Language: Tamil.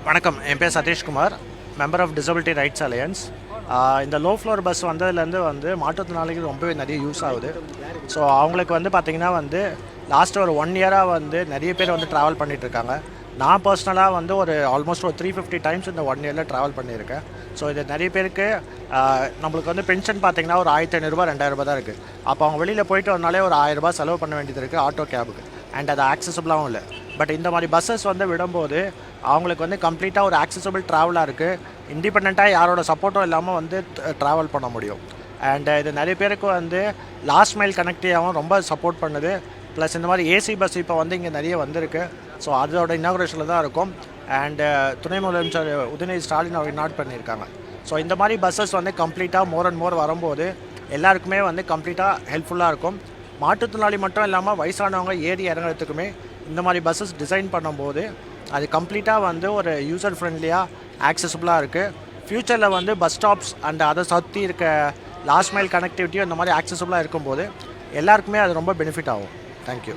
வணக்கம், என் பேர் Satishkumar, member of disability rights alliance. இந்த லோ ஃப்ளோர் பஸ் வந்ததுலேருந்து மாற்றுத்திறனாளிகள் ரொம்பவே நிறைய யூஸ் ஆகுது. ஸோ அவங்களுக்கு பார்த்திங்கன்னா லாஸ்ட் ஒரு 1 இயராக நிறைய பேர் ட்ராவல் பண்ணிகிட்ருக்காங்க. நான் பர்சனலாக ஒரு ஆல்மோஸ்ட் ஒரு 350 டைம்ஸ் இந்த 1 இயரில் ட்ராவல் பண்ணியிருக்கேன். ஸோ இது நிறைய பேருக்கு நம்மளுக்கு பென்ஷன் பார்த்திங்கன்னா ஒரு 1500 2000 தான் இருக்குது. அப்போ அவங்க வெளியில் போயிட்டு வரனாலே ஒரு 1000 செலவு பண்ண வேண்டியது இருக்குது ஆட்டோ கேபுக்கு. அண்ட் அது ஆக்சசபிளாகவும் இல்லை. பட் இந்த மாதிரி பஸ்ஸஸ் விடும்போது அவங்களுக்கு கம்ப்ளீட்டாக ஒரு ஆக்சசபிள் ட்ராவலாக இருக்குது. இண்டிபெண்ட்டாக யாரோட சப்போர்ட்டும் இல்லாமல் ட்ராவல் பண்ண முடியும். அண்ட் இது நிறைய பேருக்கு லாஸ்ட் மைல் கனெக்டிவாகவும் ரொம்ப சப்போர்ட் பண்ணுது. ப்ளஸ் இந்த மாதிரி ஏசி பஸ் இப்போ இங்கே நிறைய வந்திருக்கு. ஸோ அதோட இனாகுரேஷனில் தான் இருக்கும். அண்டு துணை முதலமைச்சர் உதயநிதி ஸ்டாலின் அவர் இன்னாட் பண்ணியிருக்காங்க. ஸோ இந்த மாதிரி பஸ்ஸஸ் கம்ப்ளீட்டாக மோர் அண்ட் மோர் வரும்போது எல்லாருக்குமே கம்ப்ளீட்டாக ஹெல்ப்ஃபுல்லாக இருக்கும். மாற்றுத்திறனாளி மட்டும் இல்லாமல் வயசானவங்க ஏறி இறங்குறதுக்குமே இந்த மாதிரி பஸ்ஸஸ் டிசைன் பண்ணும்போது அது கம்ப்ளீட்டாக ஒரு யூசர் ஃப்ரெண்ட்லியாக ஆக்சசபிளாக இருக்குது. ஃப்யூச்சரில் பஸ் ஸ்டாப்ஸ் அண்ட் அதை சுற்றி இருக்க லாஸ்ட் மைல் கனெக்டிவிட்டியும் இந்த மாதிரி ஆக்சசபிளாக இருக்கும்போது எல்லாருக்குமே அது ரொம்ப பெனிஃபிட் ஆகும். தேங்க்யூ.